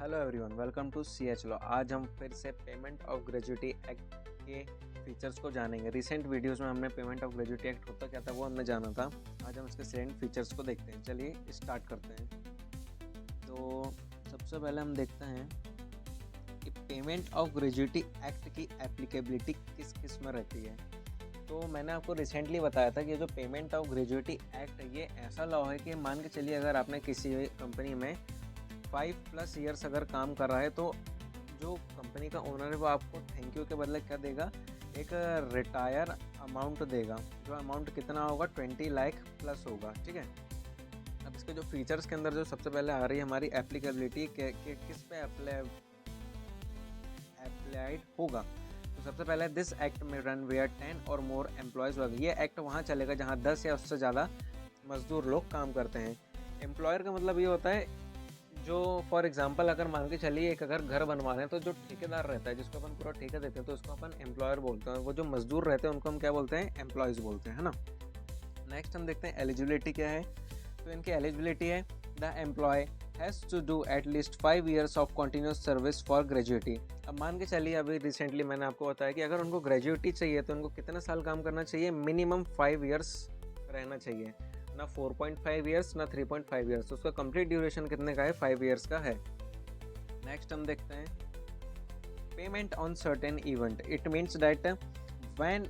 Hello everyone, welcome to CH law. आज हम फिर से पेमेंट ऑफ ग्रेजुएटी एक्ट के फीचर्स को जानेंगे। रिसेंट वीडियोस में हमने पेमेंट ऑफ ग्रेजुएटी एक्ट होता क्या था वो हमने जाना था। आज हम इसके सेकेंड फीचर्स को देखते हैं। चलिए स्टार्ट करते हैं। तो सबसे पहले हम देखते हैं कि पेमेंट ऑफ ग्रेजुएटी एक्ट की एप्लीकेबिलिटी किस किस में रहती है। तो मैंने आपको रिसेंटली बताया था कि जो पेमेंट ऑफ ग्रेजुएटी एक्ट है ये ऐसा लॉ है कि मान के चलिए अगर आपने किसी कंपनी में 5+ ईयर्स अगर काम कर रहा है तो जो कंपनी का ओनर है वो आपको थैंक यू के बदले क्या देगा, एक रिटायर अमाउंट देगा। जो अमाउंट कितना होगा, 20 लाख प्लस होगा। ठीक है। अब इसके जो फीचर्स के अंदर जो सबसे पहले आ रही है हमारी एप्लीकेबिलिटी के किस पे अप्लाइड होगा। तो सबसे पहले दिस एक्ट में रन वेयर 10 और मोर एम्प्लॉयज़ वर्क। ये एक्ट वहाँ चलेगा जहाँ 10 या उससे ज़्यादा मजदूर लोग काम करते हैं। एम्प्लॉयर का मतलब ये होता है जो फॉर एग्जांपल अगर मान के चलिए एक अगर घर बनवा रहे हैं तो जो ठेकेदार रहता है जिसको अपन पूरा ठेका देते हैं तो उसको अपन एम्प्लॉयर बोलते हैं। वो जो मजदूर रहते हैं उनको हम क्या बोलते हैं, एम्प्लॉयज़ बोलते हैं, है ना। नेक्स्ट हम देखते हैं एलिजिबिलिटी क्या है। तो इनकी एलिजिबिलिटी है the employ has to do at least 5 years of continuous service for gratuity. अब मान के चलिए अभी रिसेंटली मैंने आपको बताया कि अगर उनको ग्रेजुएटी चाहिए तो उनको कितने साल काम करना चाहिए, मिनिमम 5 ईयर्स रहना चाहिए, ना 4.5 ईयर्स ना 3.5 ईयर्स। उसका कंप्लीट ड्यूरेशन कितने का है, 5 ईयर्स का है। नेक्स्ट हम देखते हैं payment on certain event. It means that when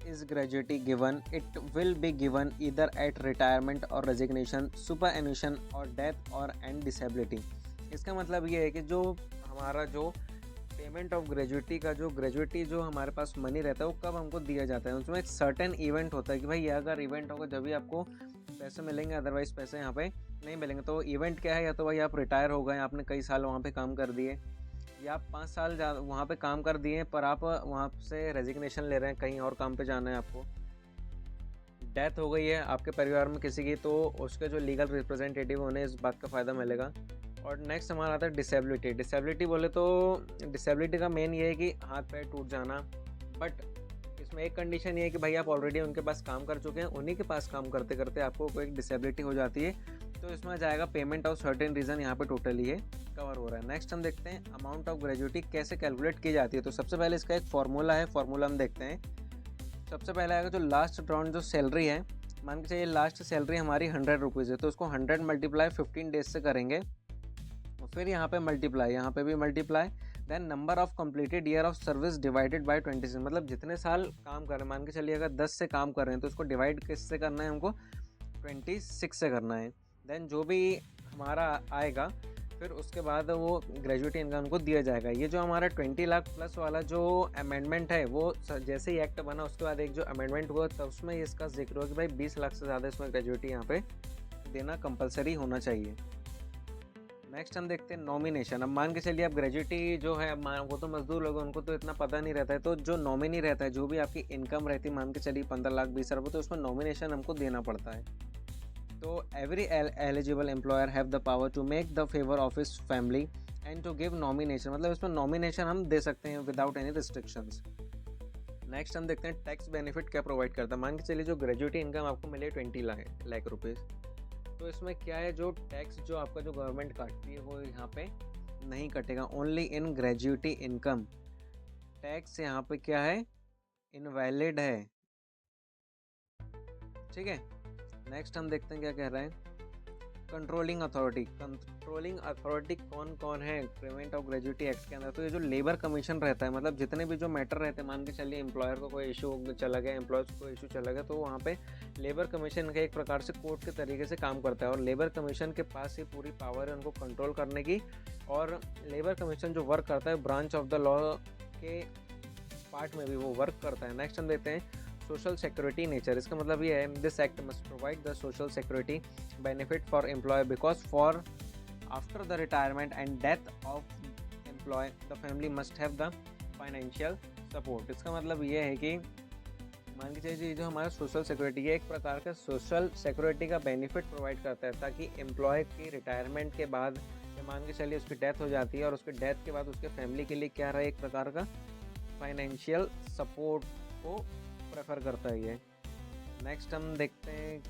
is gratuity given, it will be given either at retirement or resignation, superannuation or death or and disability। इसका मतलब ये है कि जो हमारा जो पेमेंट ऑफ ग्रेजुएटी का जो ग्रेजुएटी जो हमारे पास मनी रहता है वो कब हमको दिया जाता है, उसमें एक सर्टेन इवेंट होता है कि भाई ये अगर इवेंट होगा जब भी आपको पैसे मिलेंगे, अदरवाइज पैसे यहाँ पे नहीं मिलेंगे। तो इवेंट क्या है, या तो भाई आप रिटायर हो गए, आपने कई साल वहाँ पे काम कर दिए, या आप 5 साल वहाँ पे काम कर दिए पर आप वहाँ से रेजिग्नेशन ले रहे हैं, कहीं और काम पे जाना है आपको, डेथ हो गई है आपके परिवार में किसी की, तो उसके जो लीगल रिप्रेजेंटेटिव उन्हें इस बात का फ़ायदा मिलेगा। और नेक्स्ट हमारा आता है डिसेबिलिटी। डिसेबिलिटी बोले तो डिसेबिलिटी का मेन ये है कि हाथ पैर टूट जाना, बट इसमें एक कंडीशन ये है कि भाई आप ऑलरेडी उनके पास काम कर चुके हैं, उन्हीं के पास काम करते करते आपको कोई डिसेबिलिटी हो जाती है तो इसमें जाएगा पेमेंट ऑफ सर्टेन रीज़न, यहाँ पे टोटली ये कवर हो रहा है। नेक्स्ट हम देखते हैं अमाउंट ऑफ ग्रेजुएटी कैसे कैलकुलेट की जाती है। तो सबसे पहले इसका एक फार्मूला है, फार्मूला हम देखते हैं। सबसे पहले आएगा जो लास्ट राउंड जो सैलरी है, मान के चलिए लास्ट सैलरी हमारी 100 रुपीज़ है, तो उसको 100 मल्टीप्लाई 15 डेज से करेंगे, और फिर यहाँ पे मल्टीप्लाई, यहाँ पे भी multiply, then number of completed year of service divided by 26। मतलब जितने साल काम कर रहे हैं, मान के चलिए अगर 10 से काम कर रहे हैं तो उसको डिवाइड किससे करना है, हमको 26 से करना है। देन जो भी हमारा आएगा फिर उसके बाद वो ग्रेजुएटी इनकम को दिया जाएगा। ये जो हमारा 20 लाख प्लस वाला जो अमेंडमेंट है वो जैसे ही एक्ट बना उसके बाद एक जो अमेंडमेंट हुआ तब उसमें इसका जिक्र हुआ कि भाई 20 लाख से ज़्यादा इसमें ग्रेजुएटी यहाँ पे देना कंपलसरी होना चाहिए। नेक्स्ट हम देखते हैं नॉमिनेशन। अब मान के चलिए आप ग्रेजुएटी जो है, वो तो मजदूर लोग उनको तो इतना पता नहीं रहता है, तो जो नॉमिनी रहता है, जो भी आपकी इनकम रहती है, मान के चलिए 15 लाख 20 रुपये, तो उसमें नॉमिनेशन हमको देना पड़ता है। तो every eligible employer have the power to make the favour of his family and to give nomination. मतलब इसमें नॉमिनेशन हम दे सकते हैं विदाउट एनी रिस्ट्रिक्शंस। नेक्स्ट हम देखते हैं टैक्स बेनिफिट क्या प्रोवाइड करता है। मान के चलिए जो ग्रेजुएटी इनकम आपको मिले 20 लाख रुपीज़, तो इसमें क्या है, जो टैक्स जो आपका जो गवर्नमेंट काटती है वो यहाँ पे नहीं कटेगा। Only in gratuity income tax यहाँ पे क्या है, इनवैलिड है। ठीक है। नेक्स्ट हम देखते हैं क्या कह रहा है कंट्रोलिंग अथॉरिटी। कंट्रोलिंग अथॉरिटी कौन कौन है पेमेंट ऑफ ग्रेजुएटी एक्ट के अंदर, तो ये जो लेबर कमीशन रहता है, मतलब जितने भी जो मैटर रहते हैं, मान के चलिए एम्प्लॉयर को कोई इशू चला गया, एम्प्लॉयज़ को इशू चला गया, तो वहाँ पे लेबर कमीशन का एक प्रकार से कोर्ट के तरीके से काम करता है, और लेबर कमीशन के पास ही पूरी पावर है उनको कंट्रोल करने की। और लेबर कमीशन जो वर्क करता है ब्रांच ऑफ द लॉ के पार्ट में भी वो वर्क करता है। नेक्स्ट हम देखते हैं सोशल सिक्योरिटी नेचर। इसका मतलब ये है this act must provide the social security benefit for employ because for after the retirement and death of employ the family must have the financial support. इसका मतलब ये है कि मान के चलिए जो हमारा सोशल सिक्योरिटी है एक प्रकार का सोशल सिक्योरिटी का बेनिफिट प्रोवाइड करता है, ताकि एम्प्लॉय की रिटायरमेंट के बाद मान के चलिए उसकी डेथ हो जाती है और उसके डेथ के बाद उसके फैमिली के लिए क्या रहा है, एक प्रकार का फाइनेंशियल सपोर्ट को प्रेफर करता है ये। नेक्स्ट हम देखते हैं।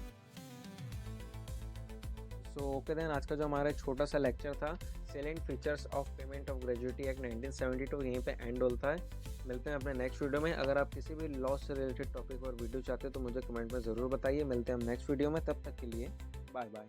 सो ओके देन, आज का जो हमारा छोटा सा लेक्चर था salient features of payment of gratuity act 1972 यहीं पे एंड होता है। मिलते हैं अपने नेक्स्ट वीडियो में। अगर आप किसी भी लॉ से रिलेटेड टॉपिक और वीडियो चाहते हो तो मुझे कमेंट में ज़रूर बताइए। मिलते हैं हम नेक्स्ट वीडियो में, तब तक के लिए बाय बाय।